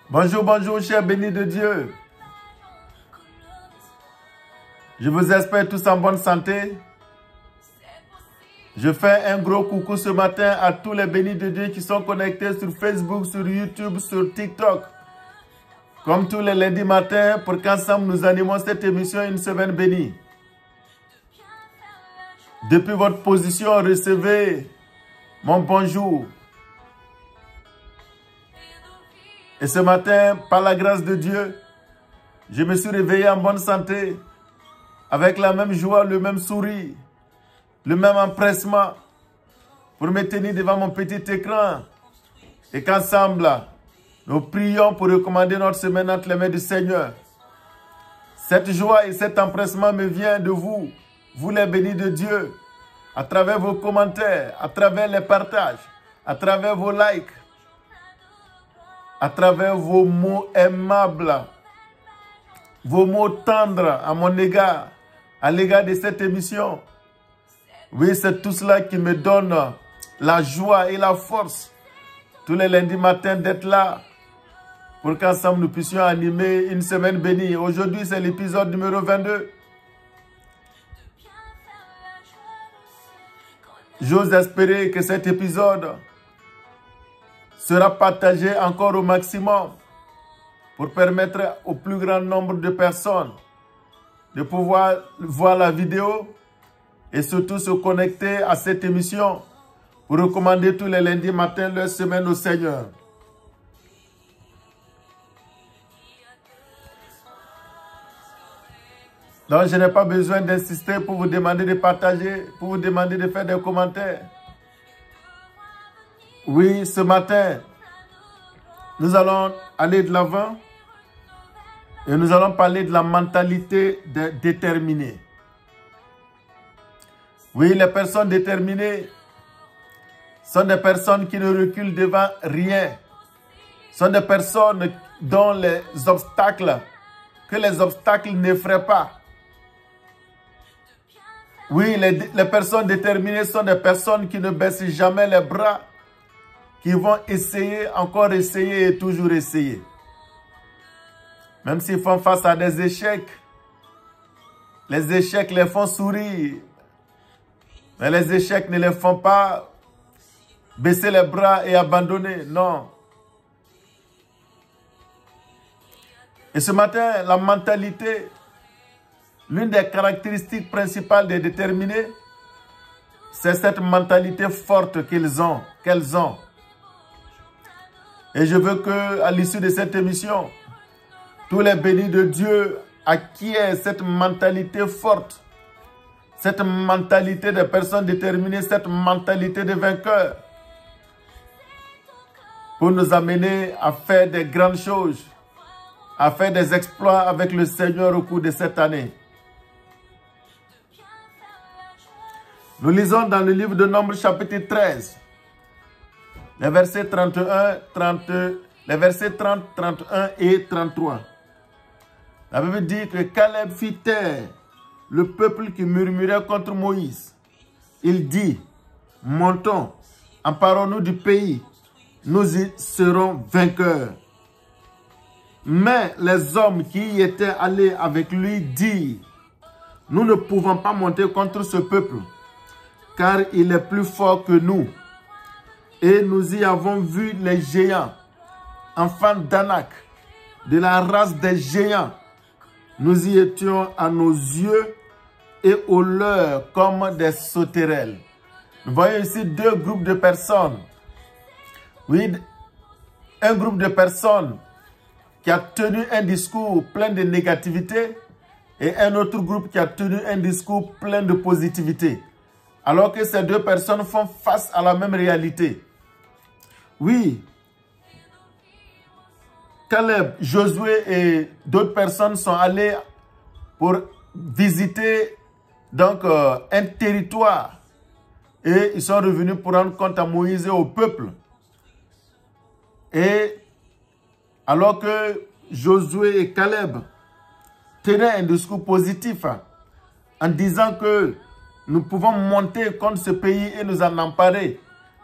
Bonjour, bonjour, chers bénis de Dieu. Je vous espère tous en bonne santé. Je fais un gros coucou ce matin à tous les bénis de Dieu qui sont connectés sur Facebook, sur YouTube, sur TikTok. Comme tous les lundis matins, pour qu'ensemble nous animons cette émission Une semaine bénie. Depuis votre position, recevez mon bonjour. Et ce matin, par la grâce de Dieu, je me suis réveillé en bonne santé, avec la même joie, le même sourire, le même empressement, pour me tenir devant mon petit écran. Et qu'ensemble, nous prions pour recommander notre semaine entre les mains du Seigneur. Cette joie et cet empressement me vient de vous, vous les bénis de Dieu, à travers vos commentaires, à travers les partages, à travers vos likes, à travers vos mots aimables, vos mots tendres à mon égard, à l'égard de cette émission. Oui, c'est tout cela qui me donne la joie et la force tous les lundis matins d'être là pour qu'ensemble nous puissions animer une semaine bénie. Aujourd'hui, c'est l'épisode numéro 22. J'ose espérer que cet épisode sera partagé encore au maximum pour permettre au plus grand nombre de personnes de pouvoir voir la vidéo et surtout se connecter à cette émission pour recommander tous les lundis matins leur semaine au Seigneur. Donc, je n'ai pas besoin d'insister pour vous demander de partager, pour vous demander de faire des commentaires. Oui, ce matin, nous allons aller de l'avant et nous allons parler de la mentalité déterminée. Oui, les personnes déterminées sont des personnes qui ne reculent devant rien. Sont des personnes dont les obstacles n'effraient pas. Oui, les personnes déterminées sont des personnes qui ne baissent jamais les bras, qui vont essayer, encore essayer et toujours essayer. Même s'ils font face à des échecs, les échecs les font sourire. Mais les échecs ne les font pas baisser les bras et abandonner, non. Et ce matin, la mentalité, l'une des caractéristiques principales des déterminés, c'est cette mentalité forte qu'elles ont. Et je veux qu'à l'issue de cette émission, tous les bénis de Dieu acquièrent cette mentalité forte, cette mentalité de personnes déterminées, cette mentalité de vainqueurs, pour nous amener à faire des grandes choses, à faire des exploits avec le Seigneur au cours de cette année. Nous lisons dans le livre de Nombres chapitre 13, les versets 30, 31 et 33. La Bible dit que Caleb fit taire le peuple qui murmurait contre Moïse. Il dit, montons, emparons-nous du pays, nous y serons vainqueurs. Mais les hommes qui y étaient allés avec lui dirent, nous ne pouvons pas monter contre ce peuple, car il est plus fort que nous. Et nous y avons vu les géants, enfants d'Anak, de la race des géants. Nous y étions à nos yeux et aux leurs comme des sauterelles. Nous voyons ici deux groupes de personnes. Oui, un groupe de personnes qui a tenu un discours plein de négativité et un autre groupe qui a tenu un discours plein de positivité. Alors que ces deux personnes font face à la même réalité. Oui, Caleb, Josué et d'autres personnes sont allés pour visiter donc un territoire et ils sont revenus pour rendre compte à Moïse et au peuple. Et alors que Josué et Caleb tenaient un discours positif en disant que nous pouvons monter contre ce pays et nous en emparer.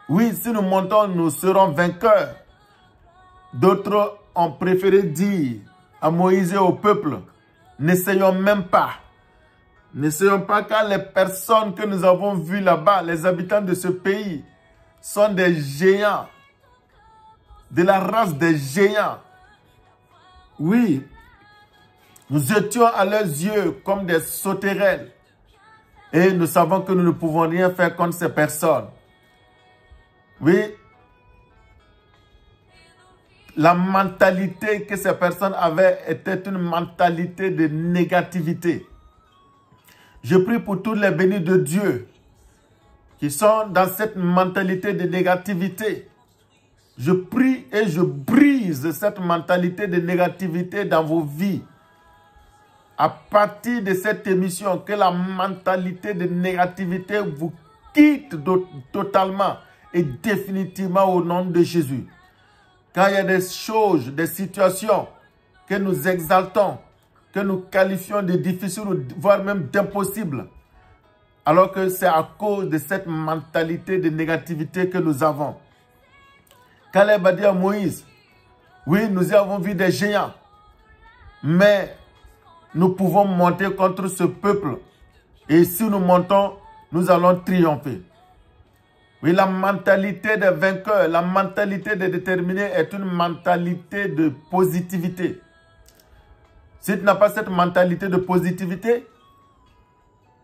Oui, si nous montons, nous serons vainqueurs. D'autres ont préféré dire à Moïse et au peuple, n'essayons même pas. N'essayons pas, car les personnes que nous avons vues là-bas, les habitants de ce pays, sont des géants, de la race des géants. Oui, nous étions à leurs yeux comme des sauterelles. Et nous savons que nous ne pouvons rien faire contre ces personnes. Oui, la mentalité que ces personnes avaient était une mentalité de négativité. Je prie pour tous les bénis de Dieu qui sont dans cette mentalité de négativité. Je prie et je brise cette mentalité de négativité dans vos vies. À partir de cette émission, que la mentalité de négativité vous quitte totalement et définitivement au nom de Jésus. Quand il y a des choses, des situations que nous exaltons, que nous qualifions de difficiles, voire même d'impossibles, alors que c'est à cause de cette mentalité de négativité que nous avons. Caleb a dit à Moïse, oui, nous y avons vu des géants, mais nous pouvons monter contre ce peuple. Et si nous montons, nous allons triompher. Oui, la mentalité des vainqueurs, la mentalité des déterminés est une mentalité de positivité. Si tu n'as pas cette mentalité de positivité,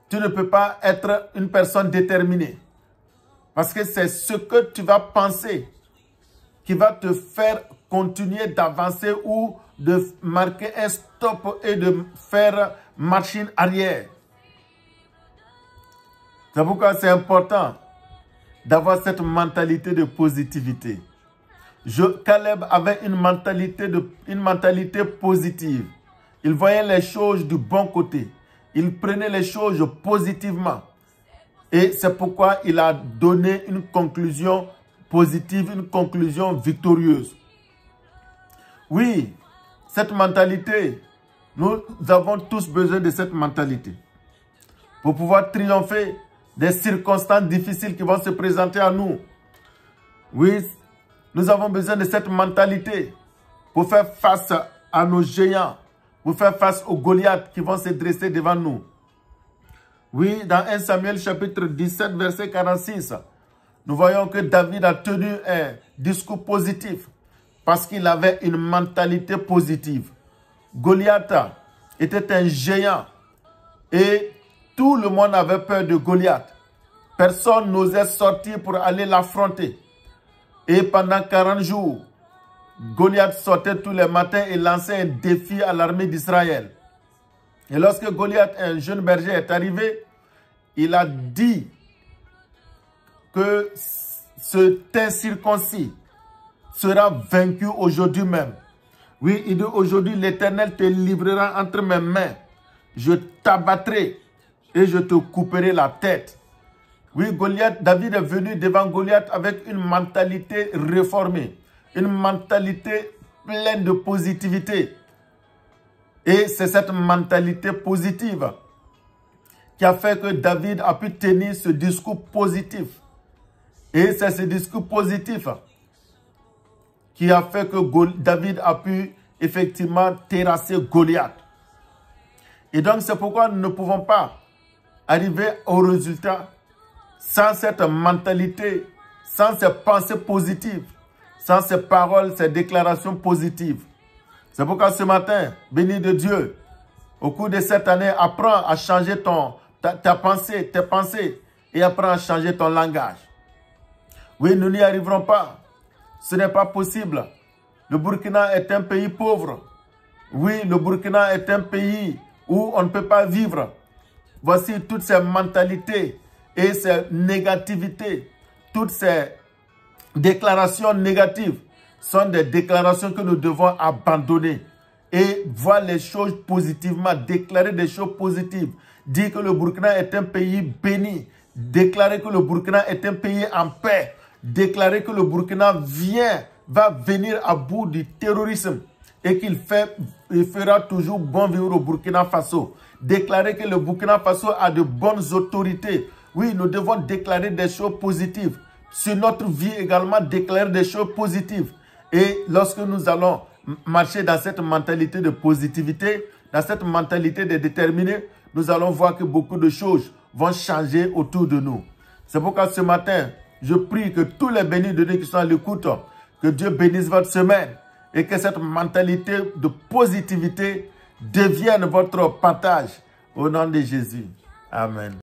tu ne peux pas être une personne déterminée. Parce que c'est ce que tu vas penser qui va te faire continuer d'avancer ou de marquer un stop et de faire machine arrière. C'est pourquoi c'est important d'avoir cette mentalité de positivité. Caleb avait une mentalité positive. Il voyait les choses du bon côté. Il prenait les choses positivement. Et c'est pourquoi il a donné une conclusion positive, une conclusion victorieuse. Oui, cette mentalité, nous avons tous besoin de cette mentalité pour pouvoir triompher des circonstances difficiles qui vont se présenter à nous. Oui, nous avons besoin de cette mentalité pour faire face à nos géants, pour faire face aux Goliaths qui vont se dresser devant nous. Oui, dans 1 Samuel chapitre 17, verset 46, nous voyons que David a tenu un discours positif parce qu'il avait une mentalité positive. Goliath était un géant et tout le monde avait peur de Goliath. Personne n'osait sortir pour aller l'affronter. Et pendant 40 jours, Goliath sortait tous les matins et lançait un défi à l'armée d'Israël. Et lorsque Goliath, un jeune berger, est arrivé, il a dit que cet incirconcis sera vaincu aujourd'hui même. Oui, il dit aujourd'hui l'Éternel te livrera entre mes mains. Je t'abattrai et je te couperai la tête. Oui, David est venu devant Goliath avec une mentalité réformée, une mentalité pleine de positivité. Et c'est cette mentalité positive qui a fait que David a pu tenir ce discours positif. Et c'est ce discours positif qui a fait que David a pu effectivement terrasser Goliath. Et donc c'est pourquoi nous ne pouvons pas arriver au résultat sans cette mentalité, sans ces pensées positives, sans ces paroles, ces déclarations positives. C'est pourquoi ce matin, béni de Dieu, au cours de cette année, apprends à changer ta pensée, tes pensées, et apprends à changer ton langage. Oui, nous n'y arriverons pas. Ce n'est pas possible. Le Burkina est un pays pauvre. Oui, le Burkina est un pays où on ne peut pas vivre. Voici toutes ces mentalités et ces négativités, toutes ces déclarations négatives sont des déclarations que nous devons abandonner et voir les choses positivement, déclarer des choses positives, dire que le Burkina est un pays béni, déclarer que le Burkina est un pays en paix, déclarer que le Burkina va venir à bout du terrorisme et qu'il fera toujours bon vivre au Burkina Faso. Déclarer que le Burkina Faso a de bonnes autorités. Oui, nous devons déclarer des choses positives. Sur notre vie également, déclarer des choses positives. Et lorsque nous allons marcher dans cette mentalité de positivité, dans cette mentalité de déterminer, nous allons voir que beaucoup de choses vont changer autour de nous. C'est pourquoi ce matin, je prie que tous les bénis de Dieu qui sont à l'écoute, que Dieu bénisse votre semaine et que cette mentalité de positivité devienne votre partage au nom de Jésus. Amen.